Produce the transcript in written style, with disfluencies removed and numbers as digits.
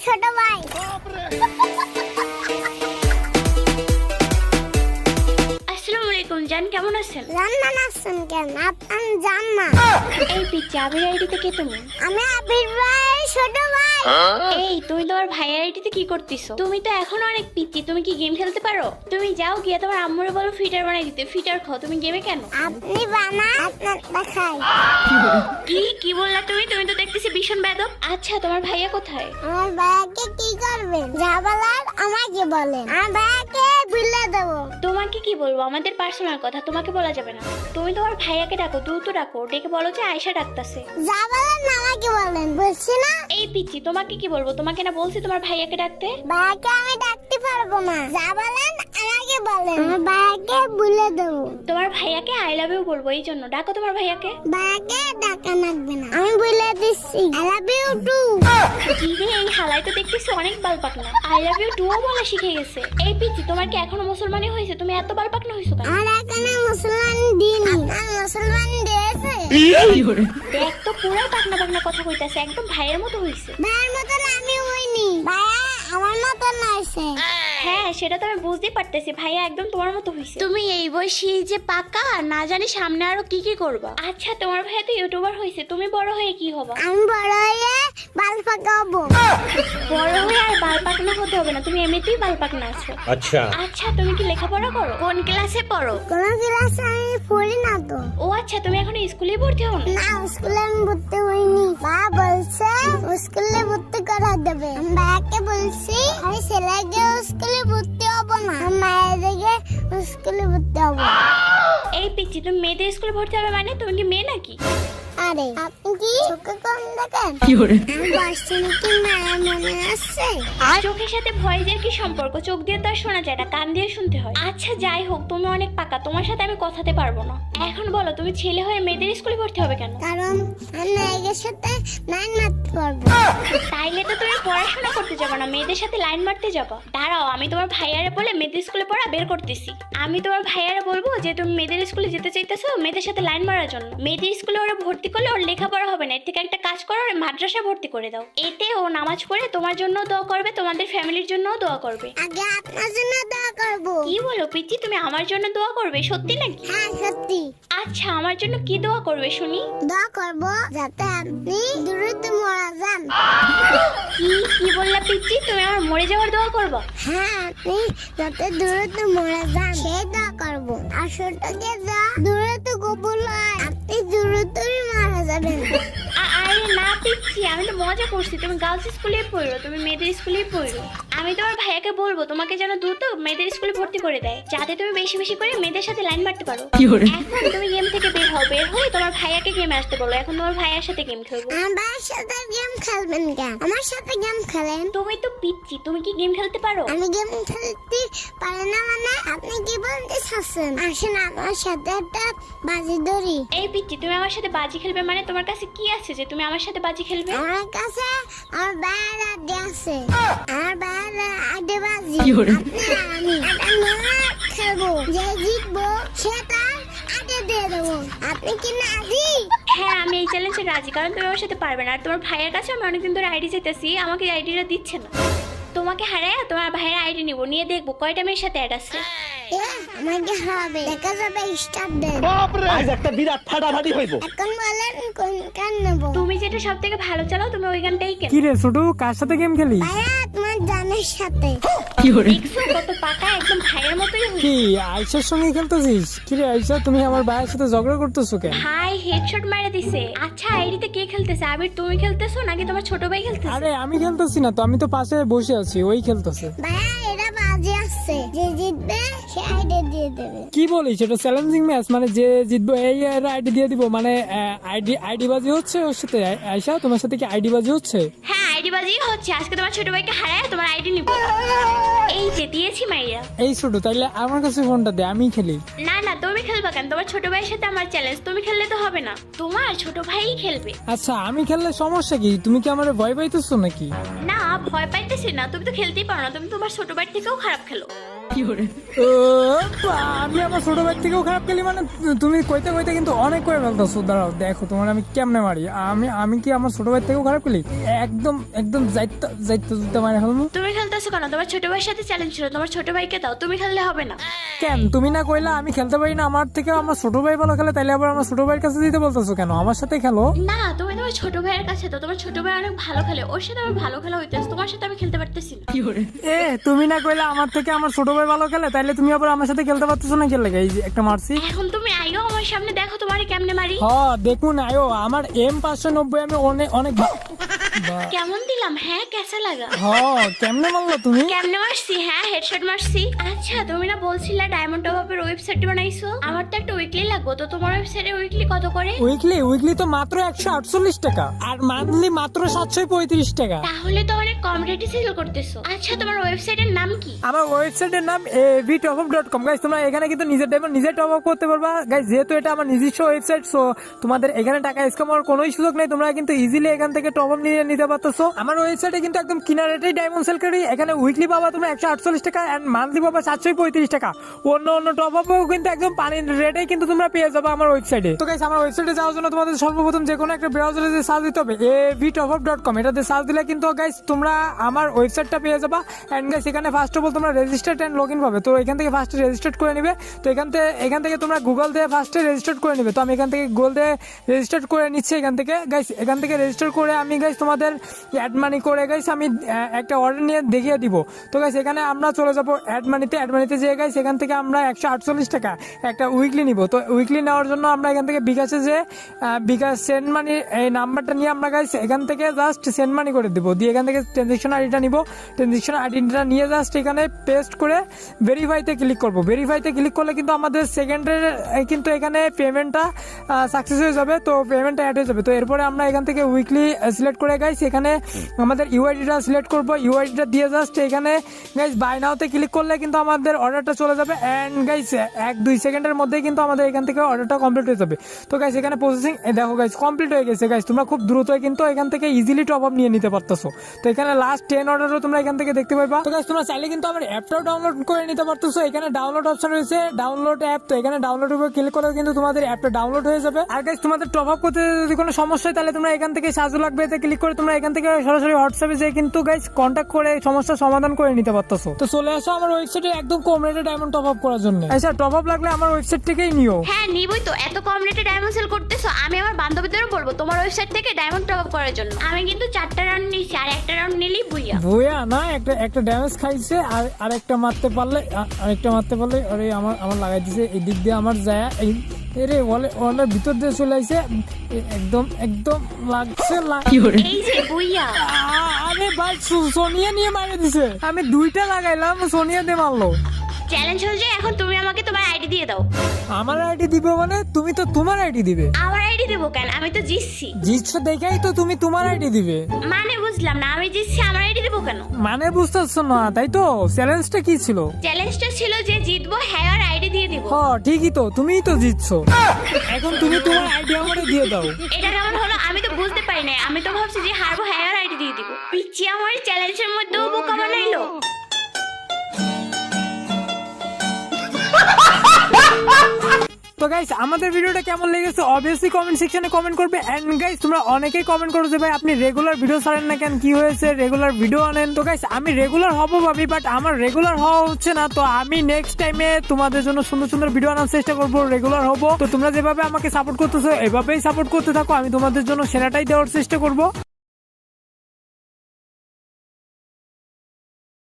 ছোট ভাই। আসসালামু আলাইকুম জান, কেমন আছেন? রান্না নাচ্ছেন কেন? আপনি জান না। এই পিচ্ছি, আবির আইডিতে কে তুমি? আমি আবির ভাই ছোট ভাই। এই তুমি তোমার ভাইয়ের আইডিতে কি করতেছো? তুমি তো এখনো অনেক পিচ্ছি, তুমি কি গেম খেলতে পারো? তুমি যাও গিয়ে তোমার আম্মুরে বলো ফিটার বানাই দিতে। ফিটার খাও, তুমি গেমে কেন? আপনি বানা আপনার দেখাই। কি বললা তুমি? তুমি তো দেখতেছি ভীষণ বেদব। আচ্ছা, তোমার ভাইয়া কোথায়? আমার ভাইয়াকে কি করবেন? যা বলার আমাকে বলেন, আমার ভাইয়াকে বলে দেবো। তোমাকে কি বলবো? আমাদের পার্সোনাল কথা, তোমাকে বলা যাবে না। তুমি তোমার ভাইয়াকে ডাকো, দ্রুত ডাকো, ডেকে বলো যে আয়শা ডাকতাছে। যা বলেন আমাকে বলেন, বলছি না। এই পিচ্ছি, তোমাকে কি বলবো? তোমাকে না বলছি তোমার ভাইয়াকে ডাকতে? ভাইয়াকে আমি ডাকতে পারবো না। যা বলেন আমাকে বলেন, আমার ভাইয়াকে বলে দেবো। তোমার ভাইয়াকে আই লাভ ইউ বলবো, এই জন্য ডাকো তোমার ভাইয়াকে। ভাইয়াকে ডাকা লাগবে না, আমি বলে দিচ্ছি আই লাভ ইউ টু। কি রে, এই হালাই তো দেখতেছি অনেক বালপাকনা। আই লাভ ইউ টুও বলা শিখে গেছে। এই পিচ্ছি, তোমার কি এখনো মুসলমানই হয়েছে? তুমি এত বালপাকনা হয়েছো কেন? আমার এখানে মুসলমান দিন, আপনার মুসলমান দিয়েছে। দেখ তো পুরো পাকনা পাকনা কথা কইতাছে, একদম ভাইয়ের মতো হইছে। ভাইয়ের মতন আমি হইনি, ভাইয়া আমার মতন হয়েছে। হ্যাঁ, সেটা তো আমি বুঝতেই পারতেছি, ভাইয়া একদম তোমার মতো হইছে। তুমি এই বয়সী যে পাকা, না জানি সামনে আরো কি কি করবা। আচ্ছা, তোমার ভাইয়া তো ইউটিউবার হইছে, তুমি বড় হয়ে কি হবা? আমি বড় হয়ে বাল পাকাবো। বড় হয়ে আর বালপাকনা হতে হবে না, তুমি এমনিতেই বালপাকনা আছো। अच्छा আচ্ছা, তুমি কি লেখাপড়া করো? কোন ক্লাসে পড়ো? কোন ক্লাসে আমি পড়ি না তো। ও আচ্ছা, তুমি এখন স্কুলে ভর্তি হও না? না, স্কুলে আমি ভর্তি হইনি। বা বলছে স্কুলে ভর্তি করা দেবে। আমি ভাইয়াকে বলছি আমি ছেলেকে স্কুলে ভর্তি হবো না, আমি মায়েদেরকে স্কুলে ভর্তি হবো। এই পিচ্ছি, তুমি মেয়েদের স্কুলে ভর্তি হবে মানে? তুমি কি মেয়ে নাকি? আরে আপনি কি চোখে কম দেখেন? আমি বসছি নাকি মায়া মনে আসছে? চোখের সাথে ভয়েসের কি সম্পর্ক? চোখ দিয়ে তো আর শোনা যায় না, কান দিয়ে শুনতে হয়। আচ্ছা যাই হোক, তুমি অনেক পাকা, তোমার সাথে আমি কথাতে পারবো না। এখন বলো, তুমি ছেলে হয়ে মেয়েদের স্কুলে ভর্তি হবে কেন? কারণ আমি নায়কের সাথে লাইন মারতে পারবো। তাইলে তো তুমি পড়াশোনা করতে যাবো না, মেয়েদের সাথে লাইন মারতে যাবো। দাঁড়াও, আমি তোমার ভাইয়ারে বলে মেয়েদের স্কুলে পড়া বের করতেছি। আমি তোমার ভাইয়ারে বলবো যে তুমি মেয়েদের স্কুলে যেতে চাইতেছো মেয়েদের সাথে লাইন মারার জন্য। মেয়েদের স্কুলে ওরা ভর্তি করলে ওর লেখাপড়া হবে না, এর থেকে একটা কাজ করো, ওর মাদ্রাসা ভর্তি করে দাও। এতে ও নামাজ পড়ে তোমার জন্য দোয়া করবে, তোমাদের ফ্যামিলির জন্যও দোয়া করবে। আগে আপনার জন্য দোয়া করবো। কি বলো পিচ্ছি, তুমি আমার জন্য দোয়া করবে? সত্যি নাকি? হ্যাঁ সত্যি। আচ্ছা, আমার জন্য কি দোয়া করবে শুনি? দোয়া করবো যাতে আপনি দ্রুত মারা যান। কি বললা পিচ্ছি, তুমি আমার মরে যাওয়ার দোয়া করবে? হ্যাঁ, আপনি যাতে দ্রুত মারা যান সেই দোয়া করবো। আর ছোটকে যা দ্রুত কবুল হয়, আপনি দ্রুতই মারা যাবেন। আরে না পিচ্ছি, আমি তো মজা করছি। তুমি গার্লস স্কুলে পড়ো, তুমি মেয়েদের স্কুলেই পড়ো। আমি তোমার ভাইয়াকে বলবো তোমাকে যেন দ্রুত মেয়েদের স্কুলে ভর্তি করে দেয়, যাতে তুমি বেশি বেশি করে মেয়েদের সাথে লাইন মারতে পারো। এখন তুমি গেম থেকে বের হও, বের হয়ে তোমার ভাইয়াকে গেমে আসতে বলো। এখন তোমার ভাইয়ার সাথে গেম খেলবো। আমার ভাইয়ের সাথে গেম খেলবেন কেন? আমার সাথে গেম খেলেন। তুমি তো পিচ্ছি, তুমি কি গেম খেলতে পারো? আমি গেম খেলতে পারি না মানে? আপনি কি বলতে চাচ্ছেন? আসেন আমার সাথে একটা বাজি ধরি। এই পিচ্ছি, তুমি আমার সাথে বাজি খেলবে মানে? তোমার কাছে কি আছে যে তুমি আমার সাথে বাজি খেলবে? আমার কাছে আমার ভাইয়ের আড্ডে আছে, আমার ভাইয়ের আড্ডে বাজি। আপনি আর আমি একটা নয়া খেলবো, যে জিতবো সে তার আড্ডে দিয়ে দেবো। আপনি কি রাজি? হ্যাঁ, আমি এই চ্যালেঞ্জে রাজি, কারণ তুমি আমার সাথে পারবে না। আর তোমার ভাইয়ের কাছে আমি অনেকদিন ধরে আইডি চাইতেছি, আমাকে আইডিটা দিচ্ছে না। তোমাকে হারায় তোমার ভাইয়ের আইডি নিবো, নিয়ে দেখবো কয়টা মেয়ের সাথে অ্যাড আছে। আমাকে হবে, দেখা যাবে। স্টার্ট দেন। आज একটা বিরাট ফাটাফাটি হইব। এখন বলেন কোন গান নেবো? তুমি যেটা সব থেকে ভালো চালাও, তুমি ওই গানটাই কেন। কি রে ছোট, কার সাথে গেম খেলি? ভাইয়া তোমার জানের সাথে। দেখছো কত পাকা, একদম ভাইয়ের মতোই হইছে। কি আয়সার সঙ্গে খেলতেছিস? কি রে আয়সা, তুমি আমার ভাইয়ের সাথে ঝগড়া করতেছো কেন? ভাই হেডশট মেরে দিছে। আচ্ছা, আইডিতে কে খেলতেছে? আবির তুমি খেলতেছো নাকি তোমার ছোট ভাই খেলতেছে? আরে আমি খেলতেছি না তো, আমি তো পাশে বসে আছি, ওই খেলতেছে। ভাইয়া এরা বাজে আসছে, যে জিতবে সে আইডি দিয়ে দেবে। কি বলিস, এটা চ্যালেঞ্জিং ম্যাচ মানে? যে জিতবো এই আইডি দিয়ে দিব মানে? আইডি বাজি হচ্ছে ওর সাথে? আয়সা তোমার সাথে কি আইডি বাজি হচ্ছে? হ্যাঁ, আইডি বাজি হচ্ছে। আজকে তোমার ছোট ভাইকে হারায় তোমার আইডি নিব। এই যে দিয়েছি মাইয়া। এই ছোট, তাইলে আমার কাছে ফোনটা দে, আমি খেলি। না না, তুমি খেলবা কেন? তোমার ছোট ভাইয়ের সাথে আমার চ্যালেঞ্জ, তুমি খেললে তো হবে না, তোমার ছোট ভাইই খেলবে। আচ্ছা, আমি খেললে সমস্যা কি? তুমি কি আমার ভয় পাইতেছো নাকি? না, ভয় পাইতেছি না, তুমি তো খেলতেই পারো না, তুমি তোমার ছোট ভাই থেকেও খারাপ খেলো। আমি আমার ছোট ভাই থেকেও খারাপ খেলি মানে তুমি কইতে কইতে কিন্তু অনেক করে ফেলতেছো। দাঁড়াও দেখো তোমার আমি কেমনে মারি। আমি কি আমার ছোট ভাই থেকেও খারাপ খেলি? একদম একদম যাইতে যাইতে যাইতে মারি ফেলবো। তুমি খেলতেছো কেন? তোমার ছোট ভাইয়ের সাথে চ্যালেঞ্জ ছিল, তোমার ছোট ভাইকে দাও, তুমি খেললে হবে না। কেন তুমি না কইলা আমি খেলতে পারি না, আমার থেকে আমার ছোট ভাই ভালো খেলে, তাইলে আবার আমার ছোট ভাইয়ের কাছে দিতে বলতেছো কেন? আমার সাথে খেলো না, তুমি তোমার ছোট ভাইয়ের কাছে দাও, তোমার ছোট ভাই অনেক ভালো খেলে, ওর সাথে আমার ভালো খেলা হইতেছে, তোমার সাথে আমি খেলতে পারতেছি না। তুমি না কইলা আমার থেকে আমার ছোট ভাই ভালো খেলে, তাইলে তুমি আবার আমার সাথে খেলতে পারতেছো না খেলে? এই যে একটা মারছি। এখন তুমি আইও আমার সামনে, দেখো তোমার কেমনে মারি। দেখুন আয়ো আমার M590 আমি অনেক কেমন দিলাম? হ্যাঁ, কেসা লাগা? কেমনে মারলো তুমি? কেমনে মারছি? হ্যাঁ, হেডশট মারছি। আচ্ছা, তুমি না বলছিলা ডায়মন্ড টপ আপের ওয়েবসাইট বানাইছো? আমার তো একটা উইকলি লাগবে, তো তোমার ওয়েবসাইটে উইকলি কত করে? উইকলি তো মাত্র 148 টাকা, আর মান্থলি মাত্র 735 টাকা। তাহলে তো অনেক কম রেটে সেল করতেছো। আচ্ছা, তোমার ওয়েবসাইটের নাম কি? আমার ওয়েবসাইটের নাম avtopup.com। গাইস তোমরা এখানে কিন্তু নিজের ডায়মন্ড নিজে টপ আপ করতে পারবা। গাইস যেহেতু এটা আমার নিজস্ব ওয়েবসাইট, সো তোমাদের এখানে টাকা স্ক্যাম হওয়ার কোনো সুযোগ নেই। তোমরা কিন্তু ইজিলি এখান থেকে টপ আপ নিতে পারতেছো। আমার ওয়েবসাইটে কিন্তু একদম কিনা রেটেই ডায়মন্ড সেল করি। এখানে উইকলি পাবা তোমরা 148 টাকা, এন্ড মান্থলি পাবা 735 টাকা। অন্য টপ আপও কিন্তু একদম পানির রেটেই কিন্তু তোমরা পেয়ে যাবে আমার ওয়েবসাইটে। তো গাইস আমার ওয়েবসাইটে যাওয়ার জন্য তোমাদের সর্বপ্রথম যে কোনো একটা ব্রাউজারে যে সার্চ দিতে হবে avtopup.com। এটাতে সার্চ দিলে কিন্তু গাইস তোমরা আমার ওয়েবসাইটটা পেয়ে যাবা। এন্ড গাইস এখানে ফার্স্ট অফ অল তোমরা রেজিস্টার্ড এন্ড লগইন পাবে। তো এখান থেকে ফার্স্টে রেজিস্টার্ড করে নিবে। তো এখান থেকে তোমরা গুগল দিয়ে ফার্স্টে রেজিস্টার্ড করে নিবে। তো আমি এখান থেকে গুগল দিয়ে রেজিস্টার্ড করে নিচ্ছি। এখান থেকে রেজিস্টার করে আমি গাইস তোমাদের অ্যাড মানি করে গাইস আমি একটা অর্ডার নিয়ে দেখিয়ে দিব। তো গাইস এখানে আমরা চলে যাবো অ্যাড মানিতে যেয়ে গাইস এখান থেকে আমরা 148 টাকা একটা উইকলি নিব। তো উইকলি নেওয়ার জন্য আমরা এখান থেকে বিকাশে যে বিকাশ সেন্ড মানি এই নাম্বারটা নিয়ে আমরা গাইস এখান থেকে জাস্ট সেন্ড মানি করে দিব। দিয়ে এখান থেকে ট্রানজাকশন আইডিটা নিব। ট্রানজাকশন আইডিটা নিয়ে জাস্ট এখানে পেস্ট করে ভেরিফাইতে ক্লিক করব। ভেরিফাইতে ক্লিক করলে কিন্তু আমাদের সেকেন্ডের কিন্তু এখানে পেমেন্টটা সাকসেস হয়ে যাবে। তো পেমেন্টটা অ্যাড হয়ে যাবে। তো এরপরে আমরা এখান থেকে উইকলি সিলেক্ট করে গাইস এখানে আমাদের ইউআইডিটা সিলেক্ট করব। ইউআইডিটা দিয়ে জাস্ট এখানে গাইস বাই নাওতে ক্লিক করলে কিন্তু আমাদের অর্ডারটা চলে যাবে। এন্ড গাইস 1-2 সেকেন্ডের মধ্যেই কিন্তু আমাদের এখান থেকে অর্ডারটা কমপ্লিট হয়ে যাবে। তো গাইস এখানে প্রসেসিং দেখো গাইস কমপ্লিট হয়ে গেছে। গাইস তোমরা খুব দ্রুত কিন্তু এখান থেকে ইজিলি টপ আপ নিয়ে নিতে পারতেছো। তো এখানে লাস্ট 10 অর্ডারও তোমরা এখান থেকে দেখতে পাবা। তো গাইস তোমরা চাইলে কিন্তু আমার অ্যাপটাও ডাউনলোড করে নিতে পারতেছো। এখানে ডাউনলোড অপশন রয়েছে, ডাউনলোড অ্যাপ। তো এখানে ডাউনলোড উপর ক্লিক করে কিন্তু তোমাদের অ্যাপটা ডাউনলোড হয়ে যাবে। আর গাইস তোমাদের টপ আপ করতে যদি কোনো সমস্যা হয় তাহলে তোমরা এখান থেকে সাহায্য লাগবে এতে ক্লিক করে তোমরা এখান থেকে সরাসরি হোয়াটসঅ্যাপে যে কিন্তু গাইস কন্ট্যাক্ট করে সমস্যার সমাধান করে নিতে পারতেছো। তো চলে আসো আমার ওয়েবসাইটে একদম কম রেটে ডায়মন্ড টপ আপ করার জন্য। আচ্ছা টপ আপ লাগলে আমার ওয়েবসাইট থেকেই নিও। হ্যাঁ নিবই তো, এত কম রেটে ডায়মন্ড সেল করতেছো। আমি আমার বান্ধবীদেরও বলবো তোমার ওয়েবসাইট থেকে ডায়মন্ড টপ আপ করার জন্য। আমি কিন্তু 4টা রাউন্ড নিয়েছি, আর একটা রাউন্ড নিলেই বুইয়া না একটা ড্যামেজ খাইছে, আর আরেকটা মারতে পারলে আরে আমার লাগাই দিছে এই দিক দিয়ে আমার যায় ওয়ালের ভিতর দিয়ে চলে আইছে একদম লাগছে। এই যে বুইয়া। আরে ভাই সোনিয়া নিয়ে মারে দিছে। আমি 2টা লাগাইলাম, সোনিয়া দিয়ে মারলো। চ্যালেঞ্জ হয়ে যায়, এখন তুমি আমাকে তোমার আইডি দিয়ে দাও। আমার আইডি দিবে মানে? তুমি তো তোমার আইডি দিবে। আমার আইডি দেবো কেন? আমি তো জিতছি দেখাই তো তুমি তোমার আইডি দিবে। মানে বুঝলাম না, আমি জিতছি আমার আইডি দেবো কেন? মানে বুঝতেছো না তাই তো? চ্যালেঞ্জটা কি ছিল? চ্যালেঞ্জটা ছিল যে জিতবো হ্যাঁ আর আইডি দিয়ে দিব। ঠিকই তো, তুমিই তো জিতছো। এখন তুমি তোমার আইডি আমারে দিয়ে দাও। এটা কেমন হলো? আমি তো বুঝতে পারি না, আমি তো ভাবছি যে হারবো হ্যাঁ আর আইডি দিয়ে দিব। পিচ্ছি আমার চ্যালেঞ্জের মধ্যেও বোকা বানাইলো। তো গাইস আমাদের ভিডিওটা কেমন লেগেছে অবভিয়াসলি কমেন্ট সেকশনে কমেন্ট করবে। এন্ড গাইস তোমরা অনেকেই কমেন্ট করো যে ভাই আপনি রেগুলার ভিডিও ছাড়েন না কেন, কি হয়েছে, রেগুলার ভিডিও আনেন। তো গাইস আমি রেগুলার হব ভাবি, বাট আমার রেগুলার হওয়া হচ্ছে না। তো আমি নেক্সট টাইমে তোমাদের জন্য সুন্দর ভিডিও আনার চেষ্টা করবো, রেগুলার হব। তো তোমরা যেভাবে আমাকে সাপোর্ট করতেছো এভাবেই সাপোর্ট করতে থাকো, আমি তোমাদের জন্য সেরাটাই দেওয়ার চেষ্টা করবো।